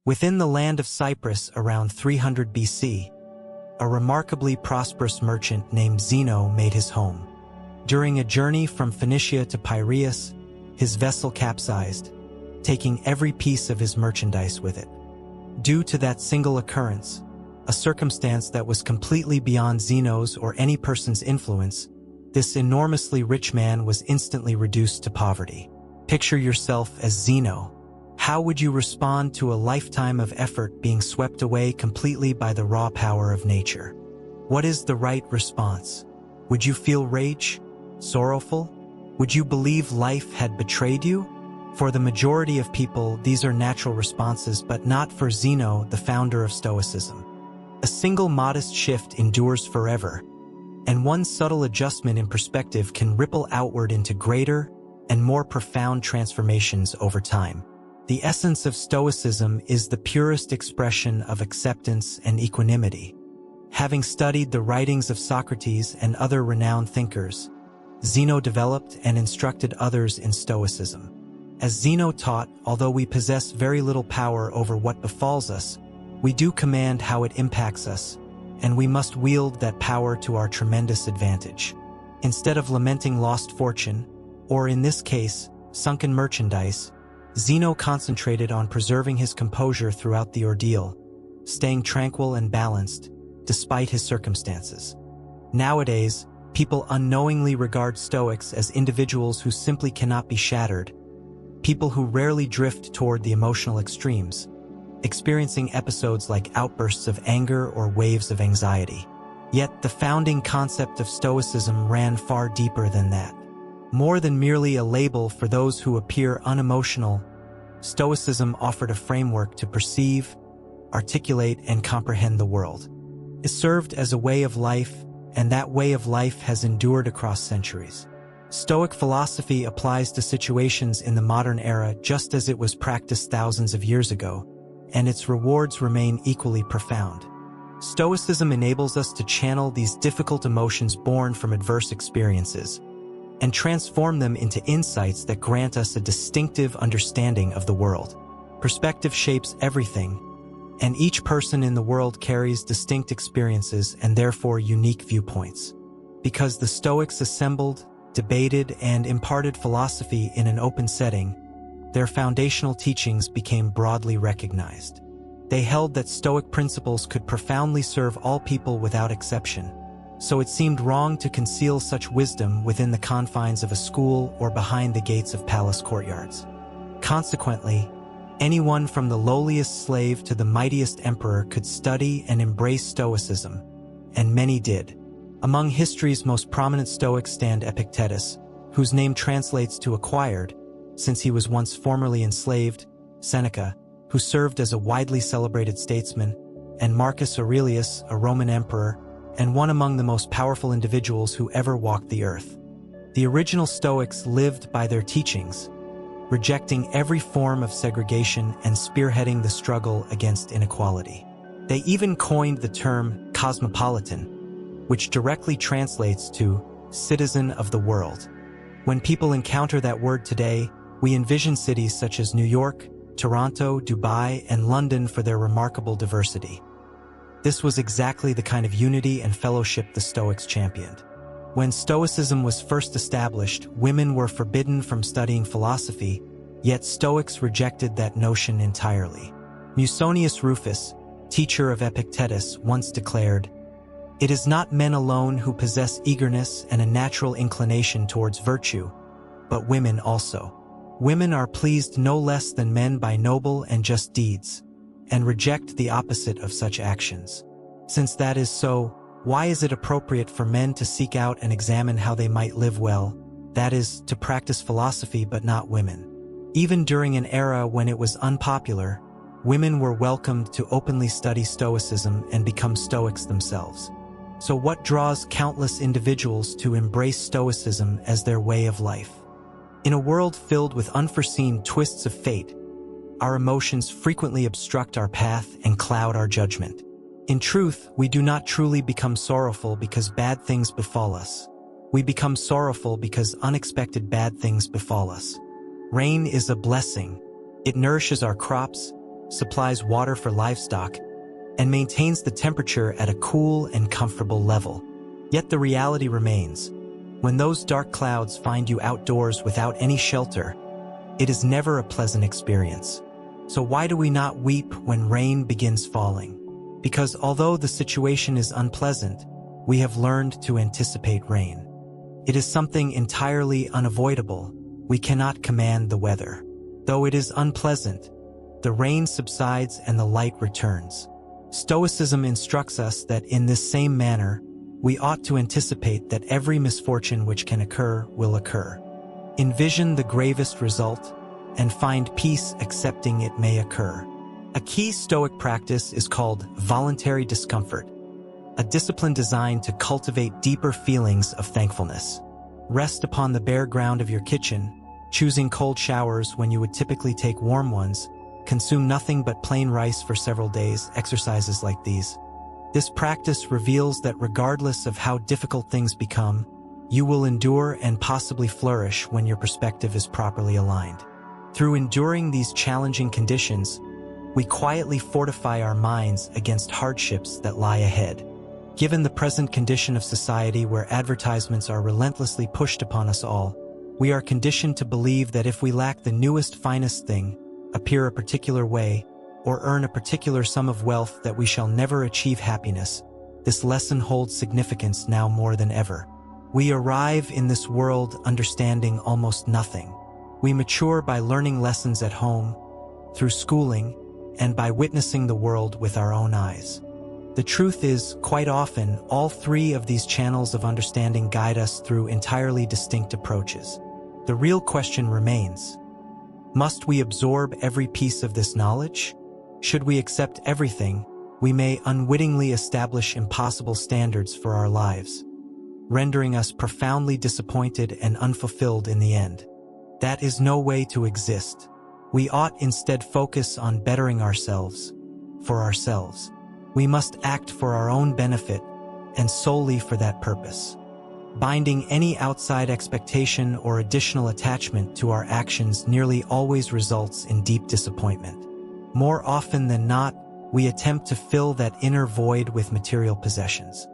Within the land of Cyprus around 300 BC, a remarkably prosperous merchant named Zeno made his home. During a journey from Phoenicia to Piraeus, his vessel capsized, taking every piece of his merchandise with it. Due to that single occurrence, a circumstance that was completely beyond Zeno's or any person's influence, this enormously rich man was instantly reduced to poverty. Picture yourself as Zeno. How would you respond to a lifetime of effort being swept away completely by the raw power of nature? What is the right response? Would you feel rage? Sorrowful? Would you believe life had betrayed you? For the majority of people, these are natural responses, but not for Zeno, the founder of Stoicism. A single modest shift endures forever, and one subtle adjustment in perspective can ripple outward into greater and more profound transformations over time. The essence of Stoicism is the purest expression of acceptance and equanimity. Having studied the writings of Socrates and other renowned thinkers, Zeno developed and instructed others in Stoicism. As Zeno taught, although we possess very little power over what befalls us, we do command how it impacts us, and we must wield that power to our tremendous advantage. Instead of lamenting lost fortune, or in this case, sunken merchandise, Zeno concentrated on preserving his composure throughout the ordeal, staying tranquil and balanced, despite his circumstances. Nowadays, people unknowingly regard Stoics as individuals who simply cannot be shattered, people who rarely drift toward the emotional extremes, experiencing episodes like outbursts of anger or waves of anxiety. Yet the founding concept of Stoicism ran far deeper than that. More than merely a label for those who appear unemotional, Stoicism offered a framework to perceive, articulate, and comprehend the world. It served as a way of life, and that way of life has endured across centuries. Stoic philosophy applies to situations in the modern era just as it was practiced thousands of years ago, and its rewards remain equally profound. Stoicism enables us to channel these difficult emotions born from adverse experiences and transform them into insights that grant us a distinctive understanding of the world. Perspective shapes everything, and each person in the world carries distinct experiences and therefore unique viewpoints. Because the Stoics assembled, debated, and imparted philosophy in an open setting, their foundational teachings became broadly recognized. They held that Stoic principles could profoundly serve all people without exception, so it seemed wrong to conceal such wisdom within the confines of a school or behind the gates of palace courtyards. Consequently, anyone from the lowliest slave to the mightiest emperor could study and embrace Stoicism, and many did. Among history's most prominent Stoics stand Epictetus, whose name translates to acquired, since he was once formerly enslaved, Seneca, who served as a widely celebrated statesman, and Marcus Aurelius, a Roman emperor, and one among the most powerful individuals who ever walked the earth. The original Stoics lived by their teachings, rejecting every form of segregation and spearheading the struggle against inequality. They even coined the term cosmopolitan, which directly translates to citizen of the world. When people encounter that word today, we envision cities such as New York, Toronto, Dubai, and London for their remarkable diversity. This was exactly the kind of unity and fellowship the Stoics championed. When Stoicism was first established, women were forbidden from studying philosophy, yet Stoics rejected that notion entirely. Musonius Rufus, teacher of Epictetus, once declared, "It is not men alone who possess eagerness and a natural inclination towards virtue, but women also. Women are pleased no less than men by noble and just deeds, and reject the opposite of such actions. Since that is so, why is it appropriate for men to seek out and examine how they might live well, that is, to practice philosophy, but not women?" Even during an era when it was unpopular, women were welcomed to openly study Stoicism and become Stoics themselves. So what draws countless individuals to embrace Stoicism as their way of life? In a world filled with unforeseen twists of fate, our emotions frequently obstruct our path and cloud our judgment. In truth, we do not truly become sorrowful because bad things befall us. We become sorrowful because unexpected bad things befall us. Rain is a blessing. It nourishes our crops, supplies water for livestock, and maintains the temperature at a cool and comfortable level. Yet the reality remains. When those dark clouds find you outdoors without any shelter, it is never a pleasant experience. So why do we not weep when rain begins falling? Because although the situation is unpleasant, we have learned to anticipate rain. It is something entirely unavoidable. We cannot command the weather. Though it is unpleasant, the rain subsides and the light returns. Stoicism instructs us that in this same manner, we ought to anticipate that every misfortune which can occur will occur. Envision the gravest result and find peace accepting it may occur. A key Stoic practice is called voluntary discomfort, a discipline designed to cultivate deeper feelings of thankfulness. Rest upon the bare ground of your kitchen, choosing cold showers when you would typically take warm ones, consume nothing but plain rice for several days, exercises like these. This practice reveals that regardless of how difficult things become, you will endure and possibly flourish when your perspective is properly aligned. Through enduring these challenging conditions, we quietly fortify our minds against hardships that lie ahead. Given the present condition of society where advertisements are relentlessly pushed upon us all, we are conditioned to believe that if we lack the newest, finest thing, appear a particular way, or earn a particular sum of wealth that we shall never achieve happiness. This lesson holds significance now more than ever. We arrive in this world understanding almost nothing. We mature by learning lessons at home, through schooling, and by witnessing the world with our own eyes. The truth is, quite often, all three of these channels of understanding guide us through entirely distinct approaches. The real question remains: must we absorb every piece of this knowledge? Should we accept everything, we may unwittingly establish impossible standards for our lives, rendering us profoundly disappointed and unfulfilled in the end. That is no way to exist. We ought instead focus on bettering ourselves, for ourselves. We must act for our own benefit, and solely for that purpose. Binding any outside expectation or additional attachment to our actions nearly always results in deep disappointment. More often than not, we attempt to fill that inner void with material possessions.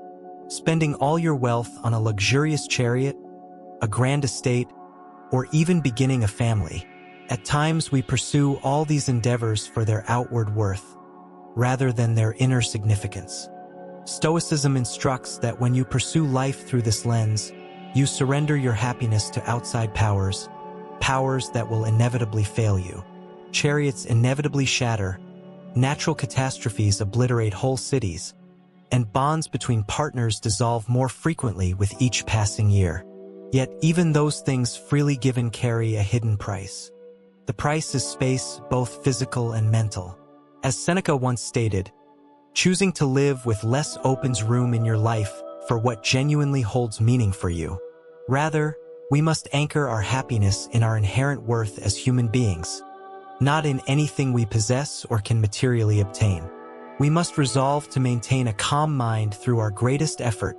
Spending all your wealth on a luxurious chariot, a grand estate, or even beginning a family. At times we pursue all these endeavors for their outward worth, rather than their inner significance. Stoicism instructs that when you pursue life through this lens, you surrender your happiness to outside powers, powers that will inevitably fail you. Chariots inevitably shatter, natural catastrophes obliterate whole cities, and bonds between partners dissolve more frequently with each passing year. Yet even those things freely given carry a hidden price. The price is space, both physical and mental. As Seneca once stated, choosing to live with less opens room in your life for what genuinely holds meaning for you. Rather, we must anchor our happiness in our inherent worth as human beings, not in anything we possess or can materially obtain. We must resolve to maintain a calm mind through our greatest effort,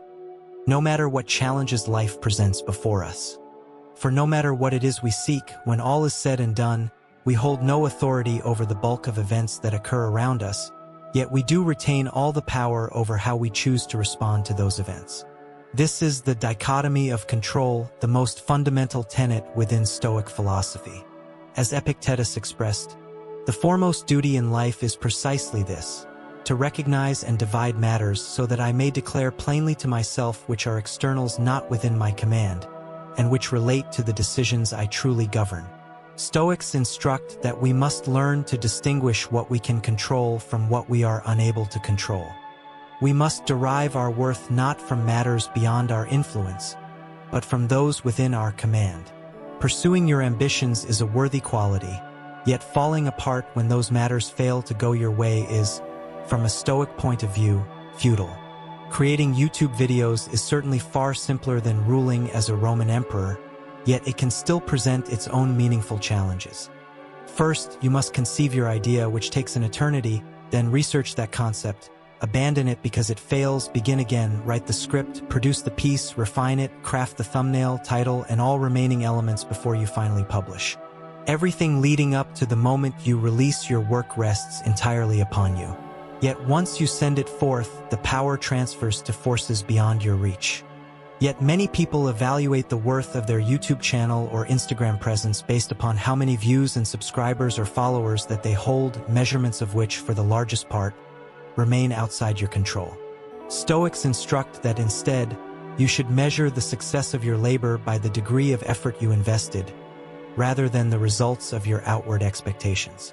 no matter what challenges life presents before us. For no matter what it is we seek, when all is said and done, we hold no authority over the bulk of events that occur around us, yet we do retain all the power over how we choose to respond to those events. This is the dichotomy of control, the most fundamental tenet within Stoic philosophy. As Epictetus expressed, the foremost duty in life is precisely this: to recognize and divide matters so that I may declare plainly to myself which are externals not within my command, and which relate to the decisions I truly govern. Stoics instruct that we must learn to distinguish what we can control from what we are unable to control. We must derive our worth not from matters beyond our influence, but from those within our command. Pursuing your ambitions is a worthy quality, yet falling apart when those matters fail to go your way is, from a Stoic point of view, futile. Creating YouTube videos is certainly far simpler than ruling as a Roman emperor, yet it can still present its own meaningful challenges. First, you must conceive your idea, which takes an eternity, then research that concept, abandon it because it fails, begin again, write the script, produce the piece, refine it, craft the thumbnail, title, and all remaining elements before you finally publish. Everything leading up to the moment you release your work rests entirely upon you. Yet once you send it forth, the power transfers to forces beyond your reach. Yet many people evaluate the worth of their YouTube channel or Instagram presence based upon how many views and subscribers or followers that they hold, measurements of which, for the largest part, remain outside your control. Stoics instruct that instead, you should measure the success of your labor by the degree of effort you invested, rather than the results of your outward expectations.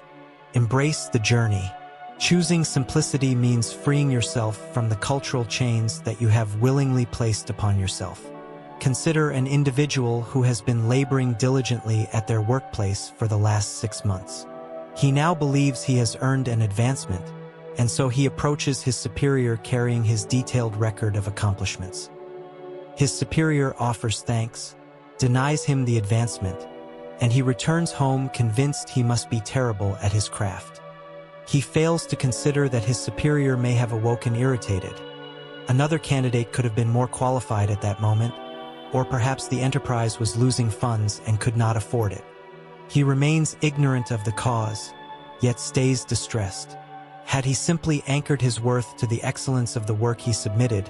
Embrace the journey. Choosing simplicity means freeing yourself from the cultural chains that you have willingly placed upon yourself. Consider an individual who has been laboring diligently at their workplace for the last 6 months. He now believes he has earned an advancement, and so he approaches his superior carrying his detailed record of accomplishments. His superior offers thanks, denies him the advancement, and he returns home convinced he must be terrible at his craft. He fails to consider that his superior may have awoken irritated. Another candidate could have been more qualified at that moment, or perhaps the enterprise was losing funds and could not afford it. He remains ignorant of the cause, yet stays distressed. Had he simply anchored his worth to the excellence of the work he submitted,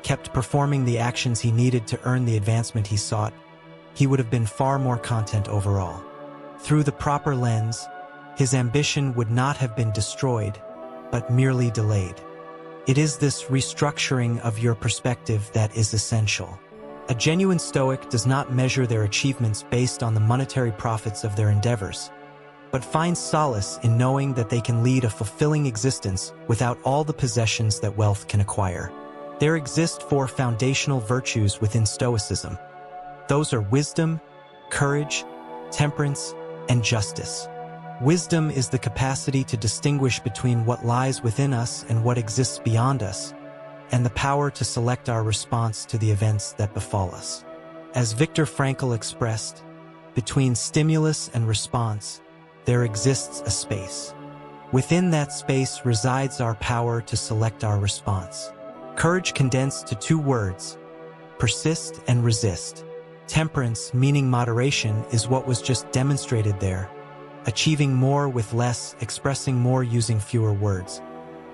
kept performing the actions he needed to earn the advancement he sought, he would have been far more content overall. Through the proper lens, his ambition would not have been destroyed, but merely delayed. It is this restructuring of your perspective that is essential. A genuine Stoic does not measure their achievements based on the monetary profits of their endeavors, but finds solace in knowing that they can lead a fulfilling existence without all the possessions that wealth can acquire. There exist 4 foundational virtues within Stoicism. Those are wisdom, courage, temperance, and justice. Wisdom is the capacity to distinguish between what lies within us and what exists beyond us, and the power to select our response to the events that befall us. As Viktor Frankl expressed, between stimulus and response, there exists a space. Within that space resides our power to select our response. Courage condensed to 2 words: persist and resist. Temperance, meaning moderation, is what was just demonstrated there. Achieving more with less, expressing more using fewer words.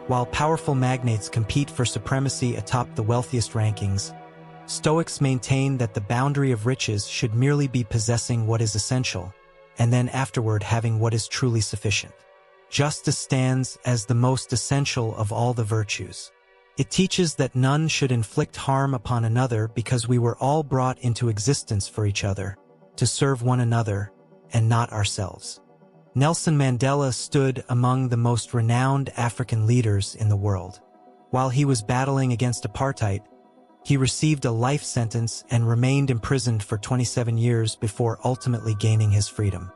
While powerful magnates compete for supremacy atop the wealthiest rankings, Stoics maintain that the boundary of riches should merely be possessing what is essential, and then afterward having what is truly sufficient. Justice stands as the most essential of all the virtues. It teaches that none should inflict harm upon another because we were all brought into existence for each other, to serve one another, and not ourselves. Nelson Mandela stood among the most renowned African leaders in the world. While he was battling against apartheid, he received a life sentence and remained imprisoned for 27 years before ultimately gaining his freedom.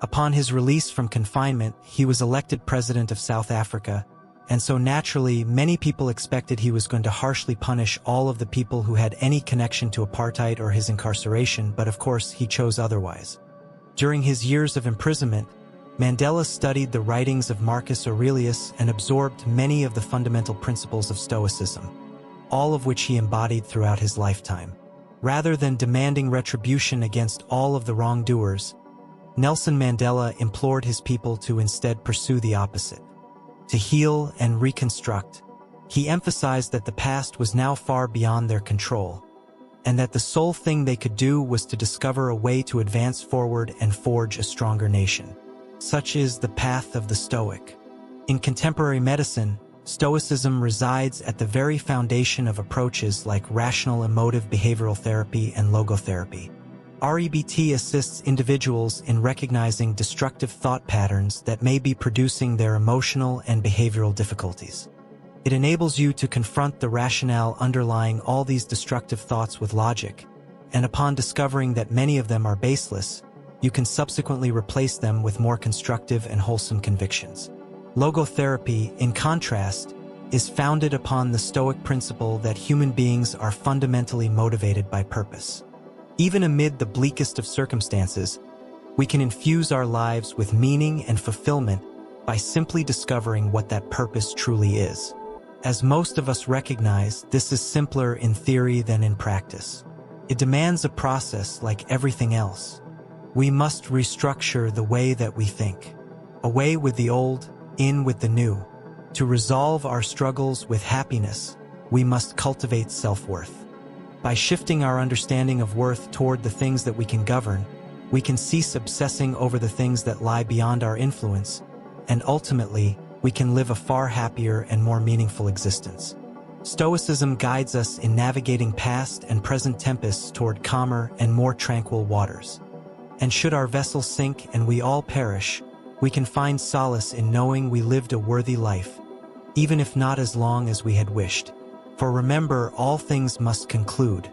Upon his release from confinement, he was elected president of South Africa, and so naturally, many people expected he was going to harshly punish all of the people who had any connection to apartheid or his incarceration, but of course, he chose otherwise. During his years of imprisonment, Mandela studied the writings of Marcus Aurelius and absorbed many of the fundamental principles of Stoicism, all of which he embodied throughout his lifetime. Rather than demanding retribution against all of the wrongdoers, Nelson Mandela implored his people to instead pursue the opposite, to heal and reconstruct. He emphasized that the past was now far beyond their control, and that the sole thing they could do was to discover a way to advance forward and forge a stronger nation. Such is the path of the Stoic. In contemporary medicine, Stoicism resides at the very foundation of approaches like rational emotive behavioral therapy and logotherapy. REBT assists individuals in recognizing destructive thought patterns that may be producing their emotional and behavioral difficulties. It enables you to confront the rationale underlying all these destructive thoughts with logic, and upon discovering that many of them are baseless, you can subsequently replace them with more constructive and wholesome convictions. Logotherapy, in contrast, is founded upon the Stoic principle that human beings are fundamentally motivated by purpose. Even amid the bleakest of circumstances, we can infuse our lives with meaning and fulfillment by simply discovering what that purpose truly is. As most of us recognize, this is simpler in theory than in practice. It demands a process like everything else. We must restructure the way that we think. Away with the old, in with the new. To resolve our struggles with happiness, we must cultivate self-worth. By shifting our understanding of worth toward the things that we can govern, we can cease obsessing over the things that lie beyond our influence, and ultimately, we can live a far happier and more meaningful existence. Stoicism guides us in navigating past and present tempests toward calmer and more tranquil waters. And should our vessel sink and we all perish, we can find solace in knowing we lived a worthy life, even if not as long as we had wished. For remember, all things must conclude,